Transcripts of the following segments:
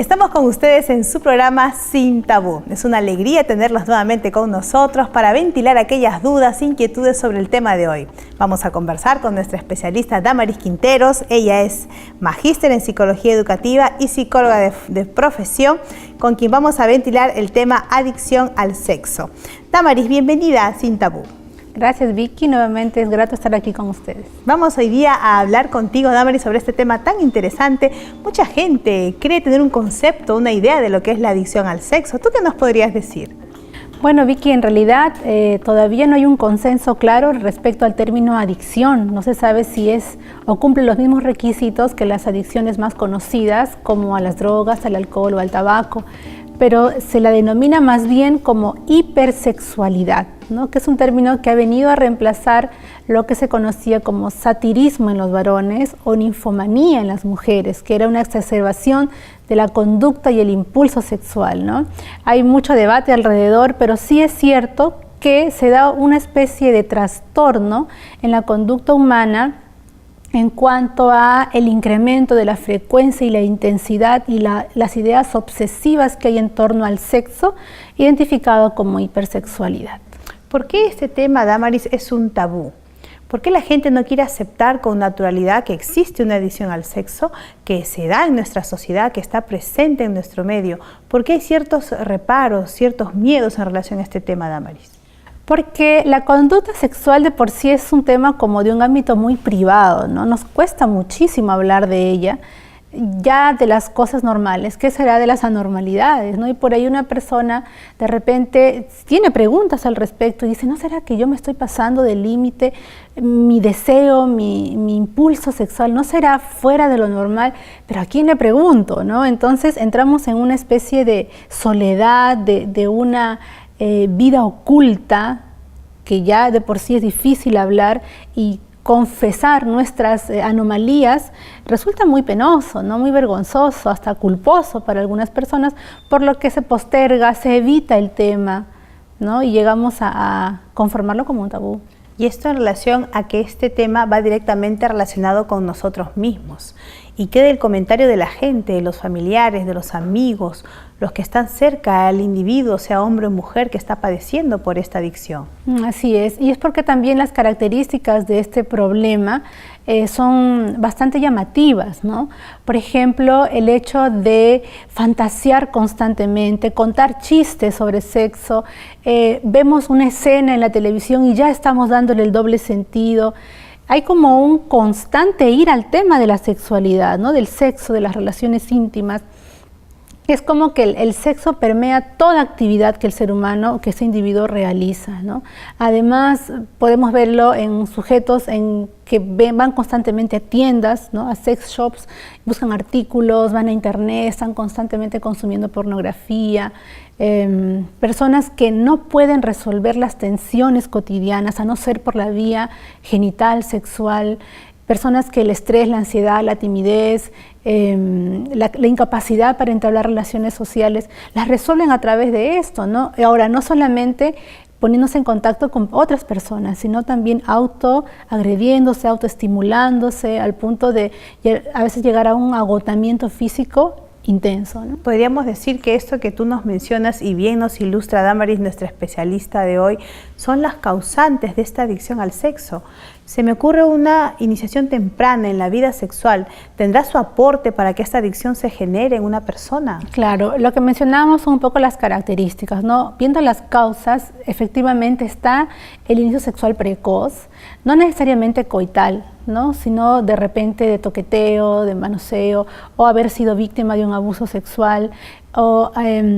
Estamos con ustedes en su programa Sin Tabú. Es una alegría tenerlos nuevamente con nosotros para ventilar aquellas dudas, inquietudes sobre el tema de hoy. Vamos a conversar con nuestra especialista Damaris Quinteros. Ella es magíster en psicología educativa y psicóloga de profesión, con quien vamos a ventilar el tema adicción al sexo. Damaris, bienvenida a Sin Tabú. Gracias, Vicky. Nuevamente es grato estar aquí con ustedes. Vamos hoy día a hablar contigo, Damaris, sobre este tema tan interesante. Mucha gente cree tener un concepto, una idea de lo que es la adicción al sexo. ¿Tú qué nos podrías decir? Bueno, Vicky, en realidad todavía no hay un consenso claro respecto al término adicción. No se sabe si es o cumple los mismos requisitos que las adicciones más conocidas, como a las drogas, al alcohol o al tabaco, pero se la denomina más bien como hipersexualidad, ¿no? Que es un término que ha venido a reemplazar lo que se conocía como satirismo en los varones o ninfomanía en las mujeres, que era una exacerbación de la conducta y el impulso sexual, ¿no? Hay mucho debate alrededor, pero sí es cierto que se da una especie de trastorno en la conducta humana en cuanto a el incremento de la frecuencia y la intensidad y las ideas obsesivas que hay en torno al sexo, identificado como hipersexualidad. ¿Por qué este tema, Damaris, es un tabú? ¿Por qué la gente no quiere aceptar con naturalidad que existe una adicción al sexo, que se da en nuestra sociedad, que está presente en nuestro medio? ¿Por qué hay ciertos reparos, ciertos miedos en relación a este tema, Damaris? Porque la conducta sexual de por sí es un tema como de un ámbito muy privado, ¿no? Nos cuesta muchísimo hablar de ella, ya de las cosas normales. ¿Qué será de las anormalidades, ¿no? Y por ahí una persona de repente tiene preguntas al respecto y dice, ¿no será que yo me estoy pasando del límite? Mi deseo, mi impulso sexual, ¿no será fuera de lo normal? Pero ¿a quién le pregunto, no? Entonces entramos en una especie de soledad, de una vida oculta, que ya de por sí es difícil hablar, y confesar nuestras anomalías resulta muy penoso, ¿no? Muy vergonzoso, hasta culposo para algunas personas, por lo que se posterga, se evita el tema, ¿no? Y llegamos a conformarlo como un tabú. Y esto en relación a que este tema va directamente relacionado con nosotros mismos. Y queda el comentario de la gente, de los familiares, de los amigos, los que están cerca al individuo, sea hombre o mujer, que está padeciendo por esta adicción. Así es, y es porque también las características de este problema son bastante llamativas, ¿no? Por ejemplo, el hecho de fantasear constantemente, contar chistes sobre sexo, vemos una escena en la televisión y ya estamos dándole el doble sentido. Hay como un constante ir al tema de la sexualidad, ¿no? Del sexo, de las relaciones íntimas. Es como que el sexo permea toda actividad que el ser humano, que ese individuo realiza, ¿no? Además, podemos verlo en sujetos que van constantemente a tiendas, ¿no? A sex shops, buscan artículos, van a internet, están constantemente consumiendo pornografía. Personas que no pueden resolver las tensiones cotidianas, a no ser por la vía genital, sexual. Personas que el estrés, la ansiedad, la timidez, la incapacidad para entablar relaciones sociales, las resuelven a través de esto, ¿no? Ahora, no solamente poniéndose en contacto con otras personas, sino también autoagrediéndose, autoestimulándose, al punto de a veces llegar a un agotamiento físico intenso, ¿no? Podríamos decir que esto que tú nos mencionas y bien nos ilustra Damaris, nuestra especialista de hoy, son las causantes de esta adicción al sexo. Se me ocurre una iniciación temprana en la vida sexual. ¿Tendrá su aporte para que esta adicción se genere en una persona? Claro, lo que mencionábamos son un poco las características, ¿no? Viendo las causas, efectivamente está el inicio sexual precoz, no necesariamente coital, ¿no? Sino de repente de toqueteo, de manoseo, o haber sido víctima de un abuso sexual, o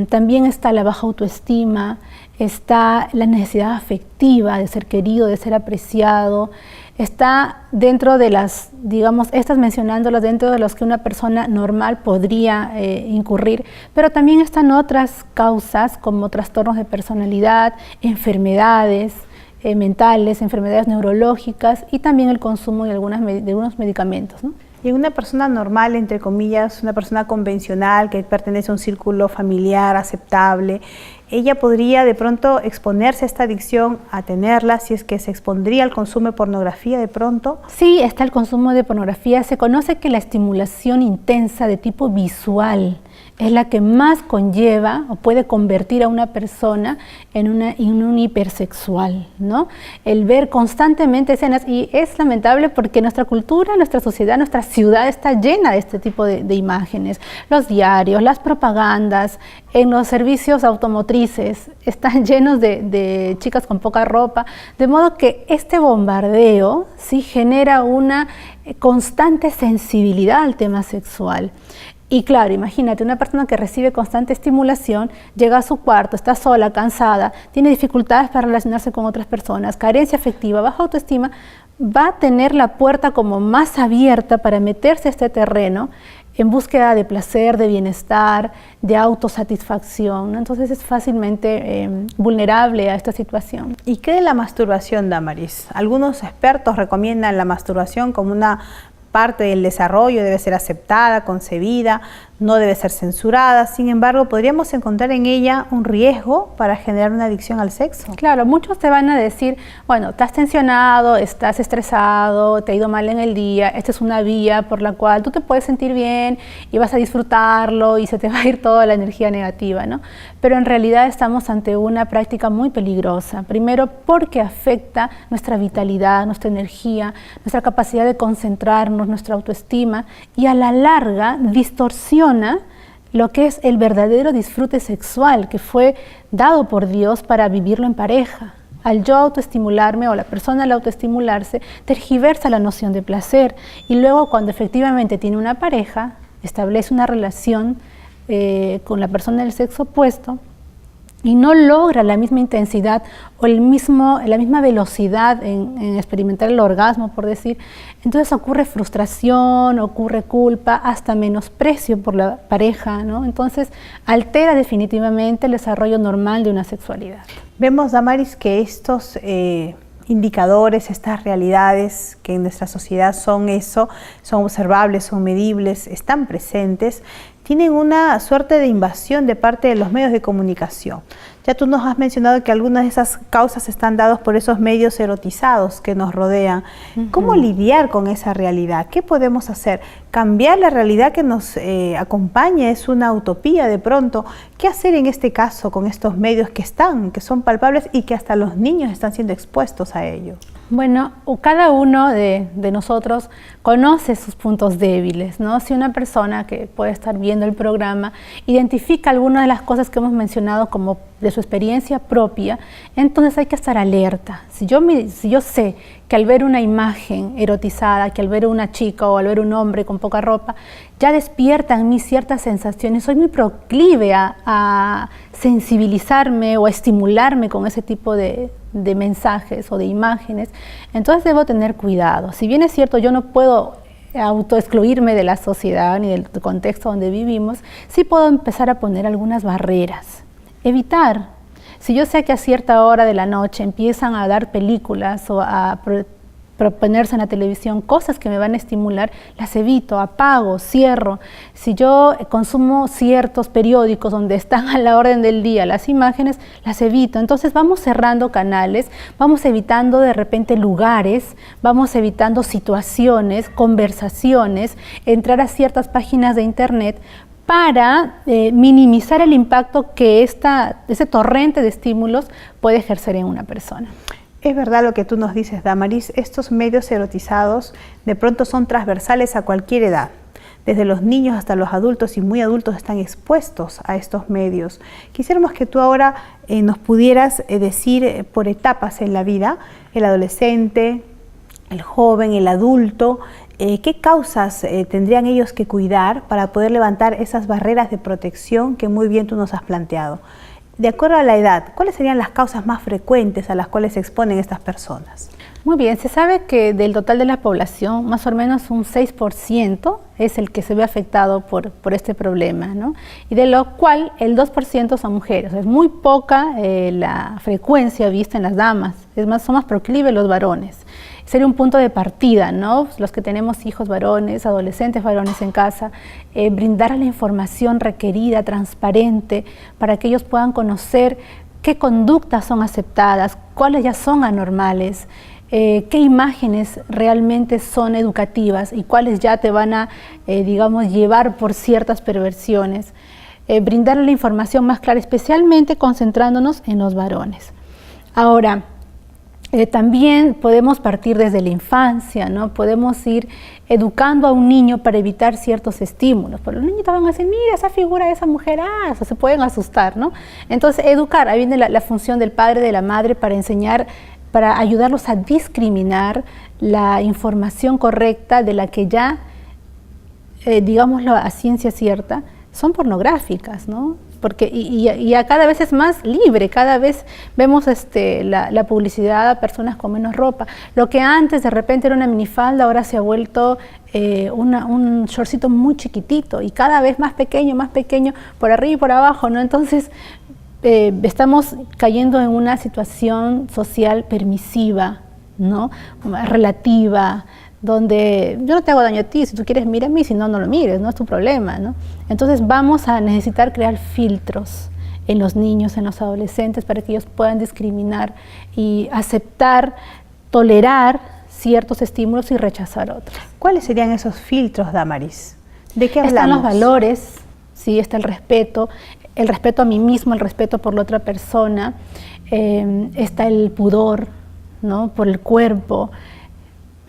también está la baja autoestima, está la necesidad afectiva de ser querido, de ser apreciado, está dentro de las, digamos, estas mencionándolas dentro de los que una persona normal podría incurrir, pero también están otras causas como trastornos de personalidad, enfermedades mentales, enfermedades neurológicas y también el consumo de algunos medicamentos, ¿no? Y en una persona normal, entre comillas, una persona convencional que pertenece a un círculo familiar aceptable, ella podría de pronto exponerse a esta adicción, a tenerla, si es que se expondría al consumo de pornografía de pronto. Sí, está el consumo de pornografía. Se conoce que la estimulación intensa de tipo visual es la que más conlleva o puede convertir a una persona en un hipersexual, ¿no? El ver constantemente escenas, y es lamentable porque nuestra cultura, nuestra sociedad, nuestra ciudad está llena de este tipo de imágenes. Los diarios, las propagandas, en los servicios automotrices están llenos de chicas con poca ropa, de modo que este bombardeo sí genera una constante sensibilidad al tema sexual. Y claro, imagínate, una persona que recibe constante estimulación, llega a su cuarto, está sola, cansada, tiene dificultades para relacionarse con otras personas, carencia afectiva, baja autoestima, va a tener la puerta como más abierta para meterse a este terreno en búsqueda de placer, de bienestar, de autosatisfacción, ¿no? Entonces es fácilmente vulnerable a esta situación. ¿Y qué de la masturbación, Damaris? Algunos expertos recomiendan la masturbación como una parte del desarrollo, debe ser aceptada, concebida, no debe ser censurada. Sin embargo, podríamos encontrar en ella un riesgo para generar una adicción al sexo. Claro, muchos te van a decir, bueno, estás tensionado, estás estresado, te ha ido mal en el día, esta es una vía por la cual tú te puedes sentir bien y vas a disfrutarlo y se te va a ir toda la energía negativa, ¿no? Pero en realidad estamos ante una práctica muy peligrosa. Primero, porque afecta nuestra vitalidad, nuestra energía, nuestra capacidad de concentrarnos, nuestra autoestima, y a la larga distorsiona lo que es el verdadero disfrute sexual que fue dado por Dios para vivirlo en pareja. Al yo autoestimularme o la persona al autoestimularse, tergiversa la noción de placer, y luego cuando efectivamente tiene una pareja, establece una relación con la persona del sexo opuesto y no logra la misma intensidad o la misma velocidad en experimentar el orgasmo, por decir, entonces ocurre frustración, ocurre culpa, hasta menosprecio por la pareja, ¿no? Entonces altera definitivamente el desarrollo normal de una sexualidad. Vemos, Damaris, que estos indicadores, estas realidades que en nuestra sociedad son observables, son medibles, están presentes, tienen una suerte de invasión de parte de los medios de comunicación. Ya tú nos has mencionado que algunas de esas causas están dadas por esos medios erotizados que nos rodean. ¿Cómo lidiar con esa realidad? ¿Qué podemos hacer? ¿Cambiar la realidad que nos acompaña? ¿Es una utopía de pronto? ¿Qué hacer en este caso con estos medios que son palpables y que hasta los niños están siendo expuestos a ello? Bueno, cada uno de nosotros conoce sus puntos débiles, ¿no? Si una persona que puede estar viendo el programa identifica algunas de las cosas que hemos mencionado como de su experiencia propia, entonces hay que estar alerta. Si yo sé que al ver una imagen erotizada, que al ver una chica o al ver un hombre con poca ropa, ya despierta en mí ciertas sensaciones, soy muy proclive a sensibilizarme o a estimularme con ese tipo de mensajes o de imágenes, entonces debo tener cuidado. Si bien es cierto, yo no puedo autoexcluirme de la sociedad ni del contexto donde vivimos, sí puedo empezar a poner algunas barreras. Evitar. Si yo sé que a cierta hora de la noche empiezan a dar películas o a proponerse en la televisión cosas que me van a estimular, las evito, apago, cierro. Si yo consumo ciertos periódicos donde están a la orden del día las imágenes, las evito. Entonces vamos cerrando canales, vamos evitando de repente lugares, vamos evitando situaciones, conversaciones, entrar a ciertas páginas de internet para minimizar el impacto que ese torrente de estímulos puede ejercer en una persona. Es verdad lo que tú nos dices, Damaris, estos medios erotizados de pronto son transversales a cualquier edad. Desde los niños hasta los adultos y muy adultos están expuestos a estos medios. Quisiéramos que tú ahora nos pudieras decir por etapas en la vida, el adolescente, el joven, el adulto, ¿qué causas tendrían ellos que cuidar para poder levantar esas barreras de protección que muy bien tú nos has planteado? De acuerdo a la edad, ¿cuáles serían las causas más frecuentes a las cuales se exponen estas personas? Muy bien, se sabe que del total de la población, más o menos un 6% es el que se ve afectado por este problema, ¿no? Y de lo cual el 2% son mujeres. Es muy poca la frecuencia vista en las damas, es más, son más proclives los varones. Sería un punto de partida, ¿no? Los que tenemos hijos varones, adolescentes varones en casa, brindar la información requerida, transparente, para que ellos puedan conocer qué conductas son aceptadas, cuáles ya son anormales, qué imágenes realmente son educativas y cuáles ya te van a, digamos, llevar por ciertas perversiones. brindarle la información más clara, especialmente concentrándonos en los varones. Ahora, también podemos partir desde la infancia, ¿no? Podemos ir educando a un niño para evitar ciertos estímulos. Pero los niños van a decir, mira esa figura de esa mujer, se pueden asustar, ¿no? Entonces, educar, ahí viene la función del padre, de la madre, para enseñar, para ayudarlos a discriminar la información correcta de la que ya, digámoslo a ciencia cierta, son pornográficas, ¿no? Porque y cada vez es más libre, cada vez vemos la publicidad a personas con menos ropa. Lo que antes de repente era una minifalda, ahora se ha vuelto un shortcito muy chiquitito y cada vez más pequeño, por arriba y por abajo, ¿no? Entonces estamos cayendo en una situación social permisiva, ¿no? Relativa, donde yo no te hago daño a ti, si tú quieres mírame, si no, no lo mires, no es tu problema, ¿no? Entonces vamos a necesitar crear filtros en los niños, en los adolescentes, para que ellos puedan discriminar y aceptar, tolerar ciertos estímulos y rechazar otros. ¿Cuáles serían esos filtros, Damaris? ¿De qué hablamos? Están los valores, sí, está el respeto a mí mismo, el respeto por la otra persona, está el pudor, ¿no? Por el cuerpo,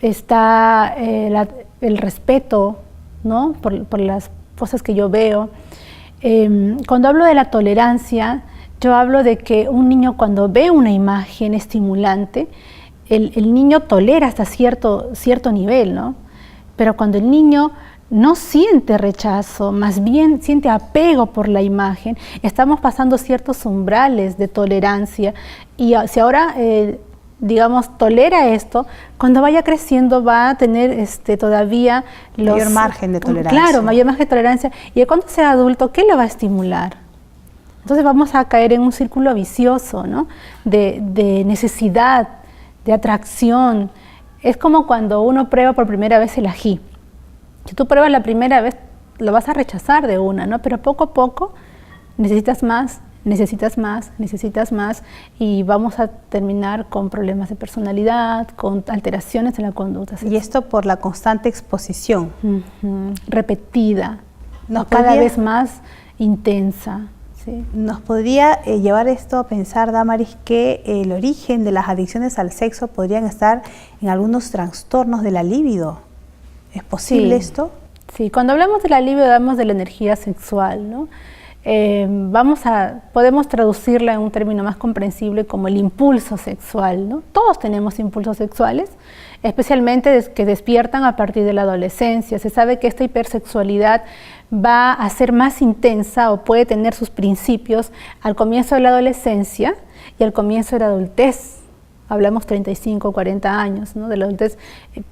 está el respeto, ¿no? por las cosas que yo veo. Cuando hablo de la tolerancia, yo hablo de que un niño cuando ve una imagen estimulante, el niño tolera hasta cierto nivel, ¿no? Pero cuando el niño no siente rechazo, más bien siente apego por la imagen, estamos pasando ciertos umbrales de tolerancia, y si ahora digamos, tolera esto, cuando vaya creciendo va a tener todavía mayor margen de tolerancia. Claro, mayor margen de tolerancia. Y cuando sea adulto, ¿qué le va a estimular? Entonces vamos a caer en un círculo vicioso, ¿no? De necesidad, de atracción. Es como cuando uno prueba por primera vez el ají. Si tú pruebas la primera vez, lo vas a rechazar de una, ¿no? Pero poco a poco necesitas más, y vamos a terminar con problemas de personalidad, con alteraciones en la conducta. Y esto por la constante exposición. Repetida, cada vez más intensa. ¿Sí? ¿Nos podría llevar esto a pensar, Damaris, que el origen de las adicciones al sexo podrían estar en algunos trastornos de la libido? ¿Es posible esto? Sí, cuando hablamos de la libido hablamos de la energía sexual, ¿no? Podemos traducirla en un término más comprensible como el impulso sexual, ¿no? Todos tenemos impulsos sexuales, especialmente que despiertan a partir de la adolescencia. Se sabe que esta hipersexualidad va a ser más intensa o puede tener sus principios al comienzo de la adolescencia y al comienzo de la adultez. Hablamos 35, 40 años, ¿no? De la adultez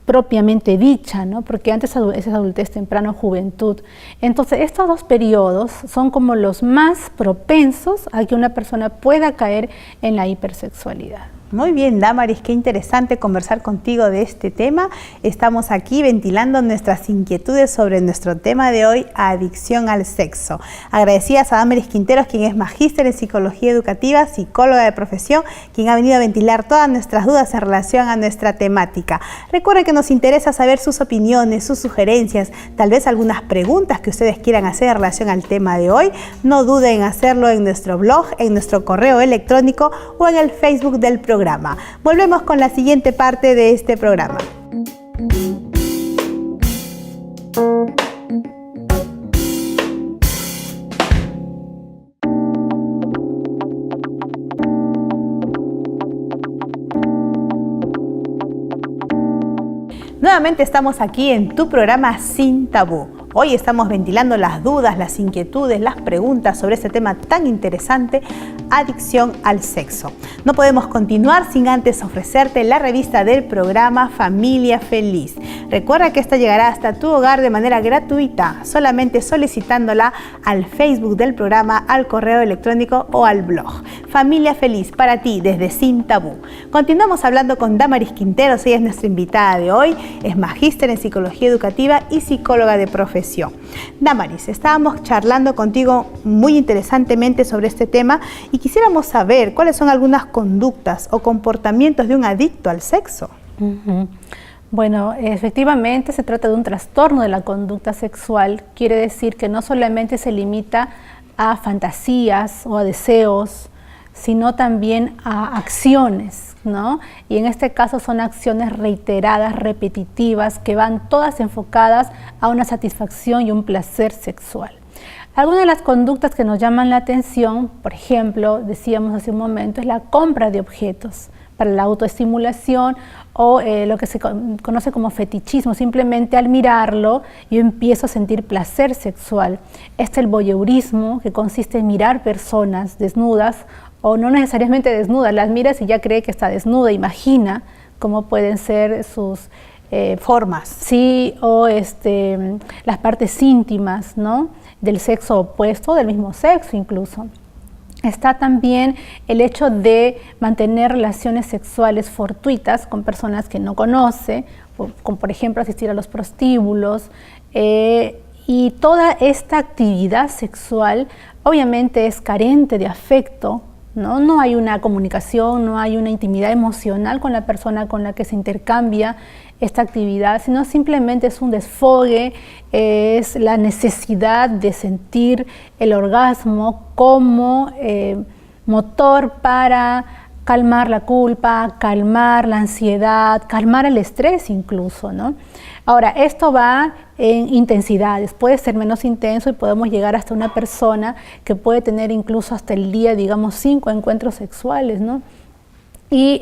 propiamente dicha, ¿no? Porque antes es adultez temprana o juventud. Entonces, estos dos periodos son como los más propensos a que una persona pueda caer en la hipersexualidad. Muy bien, Damaris, qué interesante conversar contigo de este tema. Estamos aquí ventilando nuestras inquietudes sobre nuestro tema de hoy, adicción al sexo. Agradecidas a Damaris Quinteros, quien es magíster en psicología educativa, psicóloga de profesión, quien ha venido a ventilar todas nuestras dudas en relación a nuestra temática. Recuerden que nos interesa saber sus opiniones, sus sugerencias, tal vez algunas preguntas que ustedes quieran hacer en relación al tema de hoy. No duden en hacerlo en nuestro blog, en nuestro correo electrónico o en el Facebook del programa. Volvemos con la siguiente parte de este programa. Nuevamente estamos aquí en tu programa Sin Tabú. Hoy estamos ventilando las dudas, las inquietudes, las preguntas sobre este tema tan interesante, adicción al sexo. No podemos continuar sin antes ofrecerte la revista del programa Familia Feliz. Recuerda que esta llegará hasta tu hogar de manera gratuita, solamente solicitándola al Facebook del programa, al correo electrónico o al blog. Familia Feliz para ti desde Sin Tabú. Continuamos hablando con Damaris Quinteros, ella es nuestra invitada de hoy, es magíster en psicología educativa y psicóloga de profesión. Damaris, estábamos charlando contigo muy interesantemente sobre este tema y quisiéramos saber cuáles son algunas conductas o comportamientos de un adicto al sexo. Bueno, efectivamente se trata de un trastorno de la conducta sexual. Quiere decir que no solamente se limita a fantasías o a deseos, sino también a acciones, ¿no? Y en este caso son acciones reiteradas, repetitivas, que van todas enfocadas a una satisfacción y un placer sexual. Algunas de las conductas que nos llaman la atención, por ejemplo, decíamos hace un momento, es la compra de objetos para la autoestimulación o lo que se conoce como fetichismo. Simplemente al mirarlo yo empiezo a sentir placer sexual. El voyeurismo, que consiste en mirar personas desnudas o no necesariamente desnudas, las miras y ya cree que está desnuda, imagina cómo pueden ser sus formas. Sí, o las partes íntimas, ¿no?, del sexo opuesto, del mismo sexo incluso. Está también el hecho de mantener relaciones sexuales fortuitas con personas que no conoce, como por ejemplo asistir a los prostíbulos, y toda esta actividad sexual obviamente es carente de afecto, ¿no? No hay una comunicación, no hay una intimidad emocional con la persona con la que se intercambia esta actividad, sino simplemente es un desfogue, es la necesidad de sentir el orgasmo como motor para calmar la culpa, calmar la ansiedad, calmar el estrés incluso, ¿no? Ahora, esto va en intensidades, puede ser menos intenso y podemos llegar hasta una persona que puede tener incluso hasta el día, digamos, 5 encuentros sexuales, ¿no? Y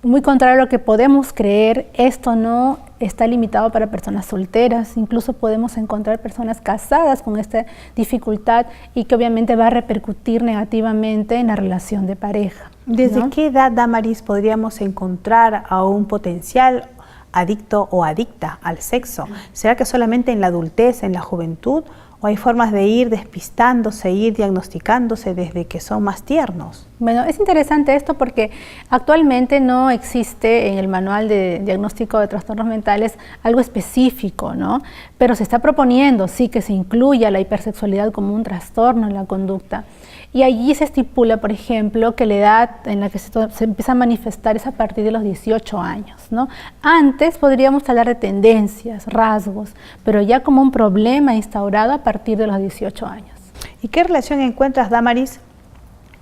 muy contrario a lo que podemos creer, esto no está limitado para personas solteras, incluso podemos encontrar personas casadas con esta dificultad y que obviamente va a repercutir negativamente en la relación de pareja, ¿no? ¿Desde qué edad, Damaris, podríamos encontrar a un potencial adicto o adicta al sexo? ¿Será que solamente en la adultez, en la juventud, o hay formas de ir despistándose, ir diagnosticándose desde que son más tiernos? Bueno, es interesante esto porque actualmente no existe en el manual de diagnóstico de trastornos mentales algo específico, ¿no? Pero se está proponiendo, sí, que se incluya la hipersexualidad como un trastorno en la conducta. Y allí se estipula, por ejemplo, que la edad en la que se empieza a manifestar es a partir de los 18 años, ¿no? Antes podríamos hablar de tendencias, rasgos, pero ya como un problema instaurado a partir de los 18 años. ¿Y qué relación encuentras, Damaris,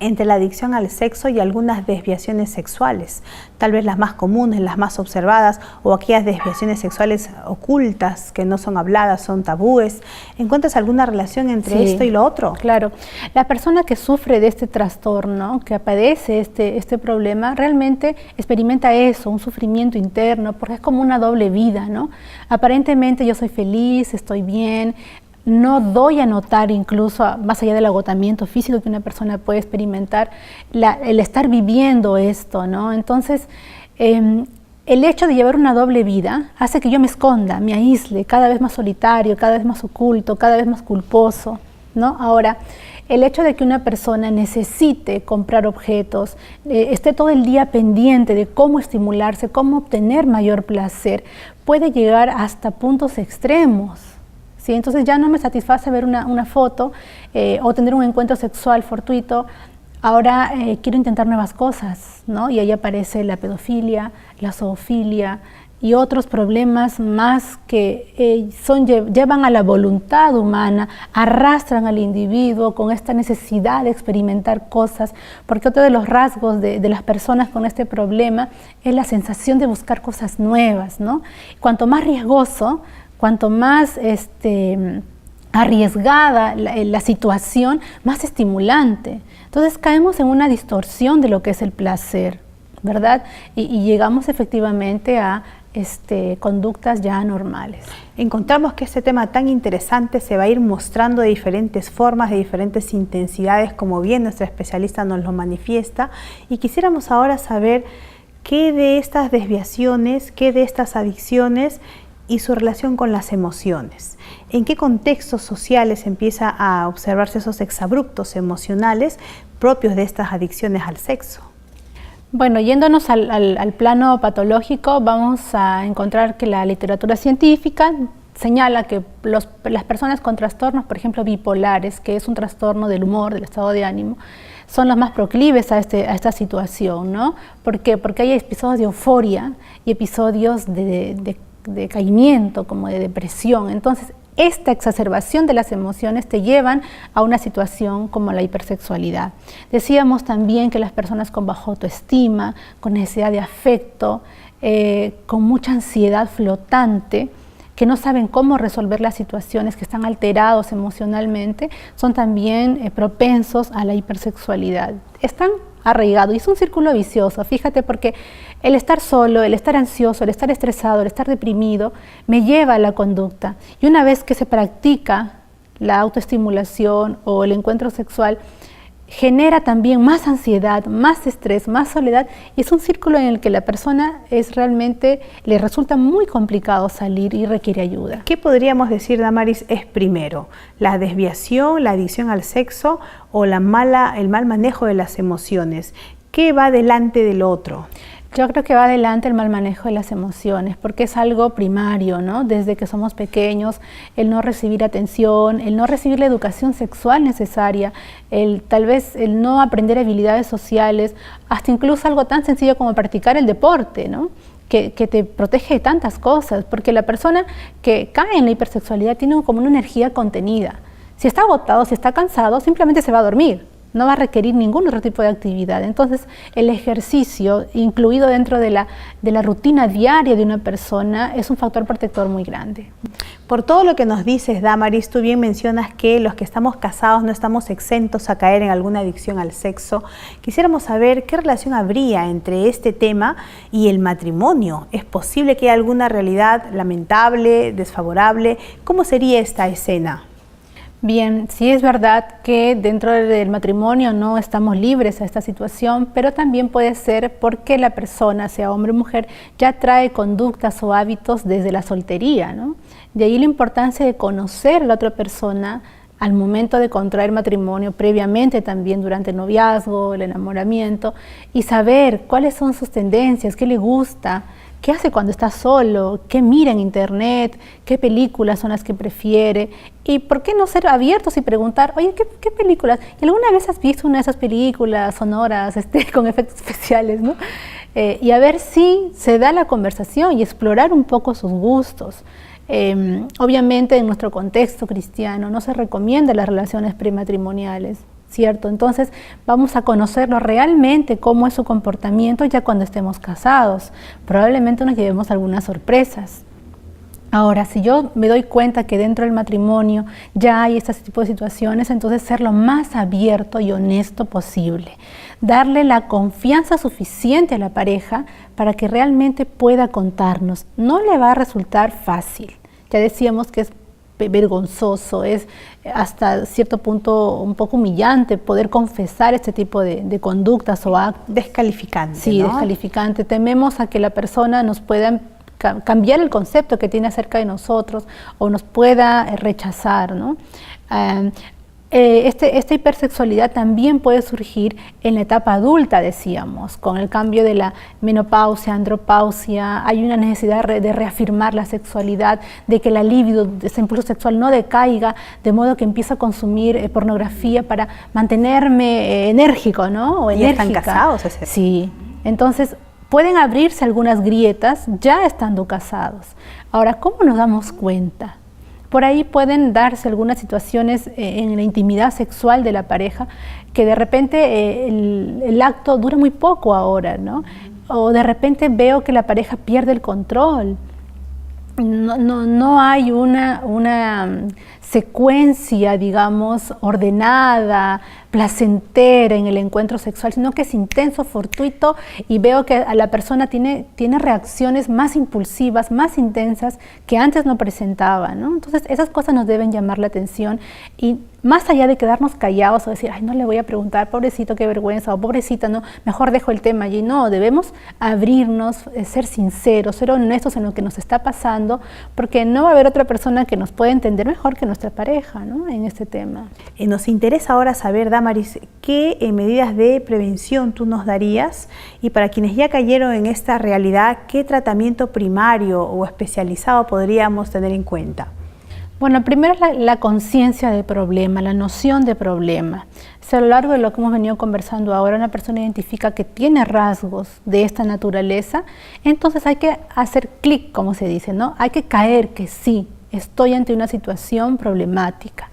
entre la adicción al sexo y algunas desviaciones sexuales? Tal vez las más comunes, las más observadas, o aquellas desviaciones sexuales ocultas que no son habladas, son tabúes. ¿Encuentras alguna relación entre esto y lo otro? Claro. La persona que sufre de este trastorno, que padece este problema, realmente experimenta eso, un sufrimiento interno, porque es como una doble vida, ¿no? Aparentemente yo soy feliz, estoy bien, no doy a notar incluso, más allá del agotamiento físico que una persona puede experimentar, el estar viviendo esto, ¿no? Entonces, el hecho de llevar una doble vida hace que yo me esconda, me aísle, cada vez más solitario, cada vez más oculto, cada vez más culposo, ¿no? Ahora, el hecho de que una persona necesite comprar objetos, esté todo el día pendiente de cómo estimularse, cómo obtener mayor placer, puede llegar hasta puntos extremos. ¿Sí? Entonces ya no me satisface ver una foto o tener un encuentro sexual fortuito, ahora quiero intentar nuevas cosas, ¿no? Y ahí aparece la pedofilia, la zoofilia y otros problemas más que llevan a la voluntad humana, arrastran al individuo con esta necesidad de experimentar cosas, porque otro de los rasgos de las personas con este problema es la sensación de buscar cosas nuevas, ¿no? Cuanto más riesgoso, cuanto más arriesgada la situación, más estimulante. Entonces caemos en una distorsión de lo que es el placer, ¿verdad? Y llegamos efectivamente a conductas ya anormales. Encontramos que este tema tan interesante se va a ir mostrando de diferentes formas, de diferentes intensidades, como bien nuestra especialista nos lo manifiesta, y quisiéramos ahora saber qué de estas desviaciones, qué de estas adicciones y su relación con las emociones. ¿En qué contextos sociales empieza a observarse esos exabruptos emocionales propios de estas adicciones al sexo? Bueno, yéndonos al plano patológico, vamos a encontrar que la literatura científica señala que las personas con trastornos, por ejemplo, bipolares, que es un trastorno del humor, del estado de ánimo, son los más proclives a esta situación, ¿no? ¿Por qué? Porque hay episodios de euforia y episodios de decaimiento, como de depresión. Entonces, esta exacerbación de las emociones te llevan a una situación como la hipersexualidad. Decíamos también que las personas con baja autoestima, con necesidad de afecto, con mucha ansiedad flotante, que no saben cómo resolver las situaciones, que están alterados emocionalmente, son también propensos a la hipersexualidad. Están arraigados y es un círculo vicioso, fíjate, porque el estar solo, el estar ansioso, el estar estresado, el estar deprimido, me lleva a la conducta. Y una vez que se practica la autoestimulación o el encuentro sexual, genera también más ansiedad, más estrés, más soledad, y es un círculo en el que la persona le resulta muy complicado salir y requiere ayuda. ¿Qué podríamos decir, Damaris, es primero? ¿La desviación, la adicción al sexo o el mal manejo de las emociones? ¿Qué va delante del otro? Yo creo que va adelante el mal manejo de las emociones, porque es algo primario, ¿no? Desde que somos pequeños, el no recibir atención, el no recibir la educación sexual necesaria, tal vez el no aprender habilidades sociales, hasta incluso algo tan sencillo como practicar el deporte, ¿no? Que te protege de tantas cosas, porque la persona que cae en la hipersexualidad tiene como una energía contenida. Si está agotado, si está cansado, simplemente se va a dormir. No va a requerir ningún otro tipo de actividad. Entonces, el ejercicio, incluido dentro de la rutina diaria de una persona, es un factor protector muy grande. Por todo lo que nos dices, Damaris, tú bien mencionas que los que estamos casados no estamos exentos a caer en alguna adicción al sexo. Quisiéramos saber qué relación habría entre este tema y el matrimonio. ¿Es posible que haya alguna realidad lamentable, desfavorable? ¿Cómo sería esta escena? Bien, sí es verdad que dentro del matrimonio no estamos libres a esta situación, pero también puede ser porque la persona, sea hombre o mujer, ya trae conductas o hábitos desde la soltería, ¿no? De ahí la importancia de conocer a la otra persona al momento de contraer matrimonio, previamente también durante el noviazgo, el enamoramiento, y saber cuáles son sus tendencias, qué le gusta, qué hace cuando está solo, qué mira en internet, qué películas son las que prefiere, y por qué no ser abiertos y preguntar, oye, ¿qué películas? ¿Y alguna vez has visto una de esas películas sonoras con efectos especiales, ¿no? Y a ver si se da la conversación y explorar un poco sus gustos. Obviamente en nuestro contexto cristiano no se recomiendan las relaciones prematrimoniales, ¿cierto? Entonces vamos a conocerlo realmente, cómo es su comportamiento ya cuando estemos casados. Probablemente nos llevemos algunas sorpresas. Ahora, si yo me doy cuenta que dentro del matrimonio ya hay este tipo de situaciones, entonces ser lo más abierto y honesto posible. Darle la confianza suficiente a la pareja para que realmente pueda contarnos. No le va a resultar fácil. Ya decíamos que es vergonzoso, es hasta cierto punto un poco humillante poder confesar este tipo de conductas o actos. Descalificante, sí, ¿no? Descalificante. Tememos a que la persona nos pueda cambiar el concepto que tiene acerca de nosotros o nos pueda rechazar, ¿no? Esta hipersexualidad también puede surgir en la etapa adulta, decíamos, con el cambio de la menopausia, andropausia. Hay una necesidad de reafirmar la sexualidad, de que la libido, ese impulso sexual no decaiga, de modo que empiezo a consumir pornografía para mantenerme enérgico, ¿no? O enérgica. ¿Y están casados? Sí, entonces pueden abrirse algunas grietas ya estando casados. Ahora, ¿cómo nos damos cuenta? Por ahí pueden darse algunas situaciones en la intimidad sexual de la pareja que de repente el acto dura muy poco ahora, ¿no? O de repente veo que la pareja pierde el control. No hay una secuencia, digamos, ordenada, placentera en el encuentro sexual, sino que es intenso, fortuito, y veo que a la persona tiene reacciones más impulsivas, más intensas que antes no presentaba, ¿no? Entonces esas cosas nos deben llamar la atención, y más allá de quedarnos callados o decir, ay, no le voy a preguntar, pobrecito, qué vergüenza, o pobrecita, no, mejor dejo el tema allí. No, debemos abrirnos, ser sinceros, ser honestos en lo que nos está pasando, porque no va a haber otra persona que nos pueda entender mejor que nuestra pareja, ¿no? En este tema. Nos interesa ahora saber, Damaris, ¿qué medidas de prevención tú nos darías? Y para quienes ya cayeron en esta realidad, ¿qué tratamiento primario o especializado podríamos tener en cuenta? Bueno, primero la conciencia del problema, la noción de problema. Si a lo largo de lo que hemos venido conversando ahora una persona identifica que tiene rasgos de esta naturaleza, entonces hay que hacer clic, como se dice, ¿no? Hay que caer que sí, estoy ante una situación problemática,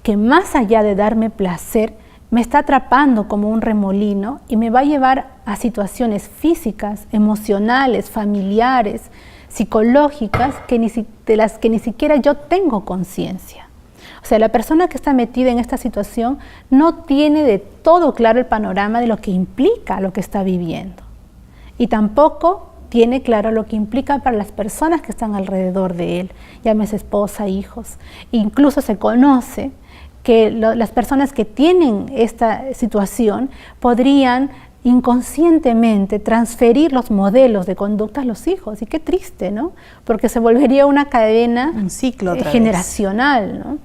que más allá de darme placer, me está atrapando como un remolino y me va a llevar a situaciones físicas, emocionales, familiares, psicológicas, de las que ni siquiera yo tengo conciencia. O sea, la persona que está metida en esta situación no tiene de todo claro el panorama de lo que implica lo que está viviendo. Y tampoco tiene claro lo que implica para las personas que están alrededor de él, llámese esposa, hijos. Incluso se conoce que las personas que tienen esta situación podrían inconscientemente transferir los modelos de conducta a los hijos. Y qué triste, ¿no? Porque se volvería una cadena, un ciclo generacional, ¿no?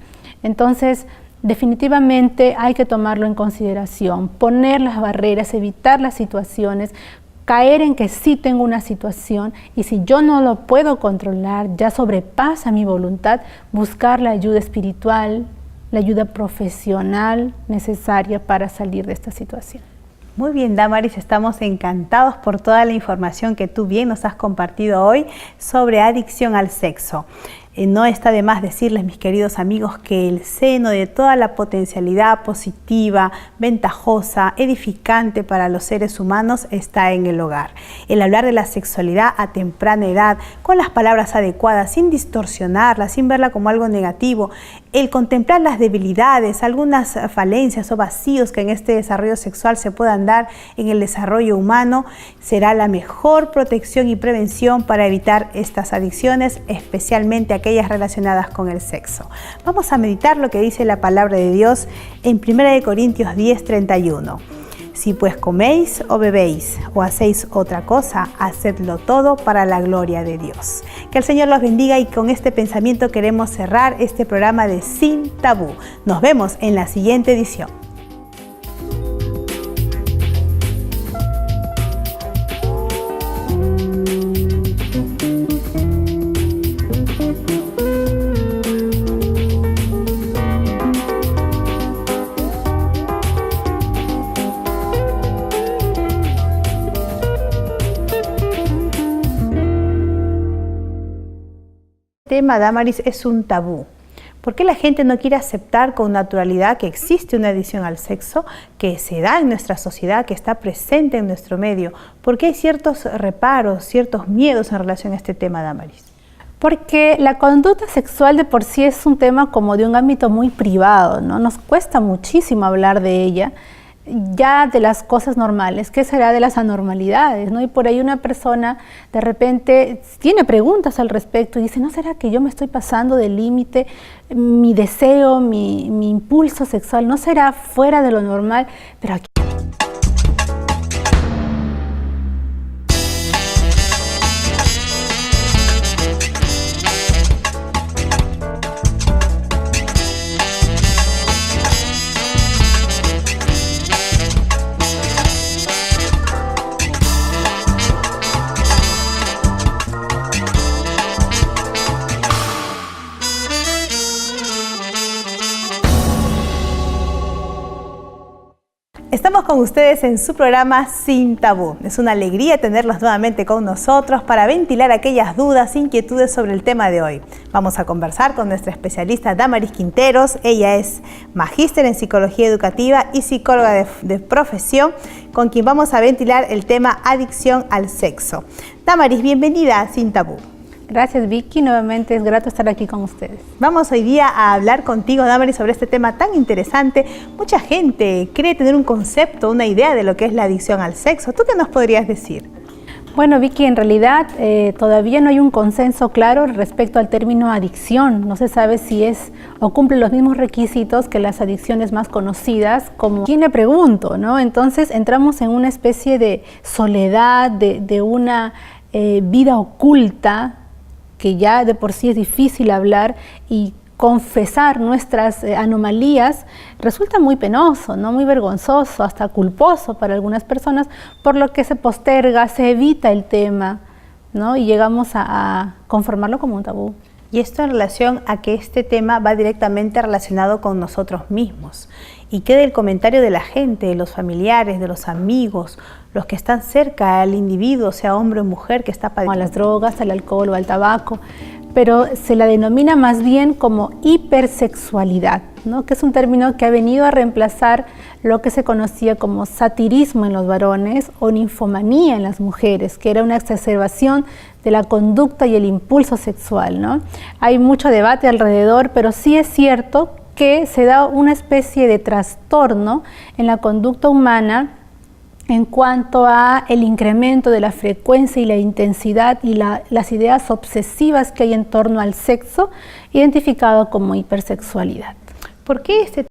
Entonces, definitivamente hay que tomarlo en consideración, poner las barreras, evitar las situaciones, caer en que sí tengo una situación y si yo no lo puedo controlar, ya sobrepasa mi voluntad, buscar la ayuda espiritual, la ayuda profesional necesaria para salir de esta situación. Muy bien, Damaris, estamos encantados por toda la información que tú bien nos has compartido hoy sobre adicción al sexo. No está de más decirles, mis queridos amigos, que el seno de toda la potencialidad positiva, ventajosa, edificante para los seres humanos está en el hogar. El hablar de la sexualidad a temprana edad, con las palabras adecuadas, sin distorsionarla, sin verla como algo negativo, el contemplar las debilidades, algunas falencias o vacíos que en este desarrollo sexual se puedan dar en el desarrollo humano, será la mejor protección y prevención para evitar estas adicciones, especialmente aquellas relacionadas con el sexo. Vamos a meditar lo que dice la palabra de Dios en 1 Corintios 10:31. Si pues coméis o bebéis o hacéis otra cosa, hacedlo todo para la gloria de Dios. Que el Señor los bendiga y con este pensamiento queremos cerrar este programa de Sin Tabú. Nos vemos en la siguiente edición. El tema, Damaris, es un tabú. ¿Por qué la gente no quiere aceptar con naturalidad que existe una adicción al sexo, que se da en nuestra sociedad, que está presente en nuestro medio? ¿Por qué hay ciertos reparos, ciertos miedos en relación a este tema, Damaris? Porque la conducta sexual de por sí es un tema como de un ámbito muy privado, ¿no? Nos cuesta muchísimo hablar de ella, ya de las cosas normales. ¿Qué será de las anormalidades, ¿no? Y por ahí una persona de repente tiene preguntas al respecto y dice, ¿no será que yo me estoy pasando del límite? Mi deseo, mi impulso sexual, ¿no será fuera de lo normal? Pero aquí Estamos con ustedes en su programa Sin Tabú. Es una alegría tenerlos nuevamente con nosotros para ventilar aquellas dudas, inquietudes sobre el tema de hoy. Vamos a conversar con nuestra especialista Damaris Quinteros. Ella es magíster en psicología educativa y psicóloga de profesión, con quien vamos a ventilar el tema adicción al sexo. Damaris, bienvenida a Sin Tabú. Gracias, Vicky, nuevamente es grato estar aquí con ustedes. Vamos hoy día a hablar contigo, Damaris, sobre este tema tan interesante. Mucha gente cree tener un concepto, una idea de lo que es la adicción al sexo. ¿Tú qué nos podrías decir? Bueno, Vicky, en realidad todavía no hay un consenso claro respecto al término adicción. No se sabe si es o cumple los mismos requisitos que las adicciones más conocidas, como ¿quién le pregunto?, ¿no? Entonces entramos en una especie de soledad, de una vida oculta, que ya de por sí es difícil hablar, y confesar nuestras anomalías resulta muy penoso, ¿no? Muy vergonzoso, hasta culposo para algunas personas, por lo que se posterga, se evita el tema, ¿no? Y llegamos a conformarlo como un tabú. Y esto en relación a que este tema va directamente relacionado con nosotros mismos. Y queda el comentario de la gente, de los familiares, de los amigos, los que están cerca al individuo, sea hombre o mujer que está padeciendo. A las drogas, al alcohol o al tabaco. pero se la denomina más bien como hipersexualidad, ¿no? Que es un término que ha venido a reemplazar lo que se conocía como satirismo en los varones o ninfomanía en las mujeres, que era una exacerbación de la conducta y el impulso sexual, ¿no? Hay mucho debate alrededor, pero sí es cierto que se da una especie de trastorno en la conducta humana en cuanto a el incremento de la frecuencia y la intensidad y las ideas obsesivas que hay en torno al sexo, identificado como hipersexualidad. ¿Por qué este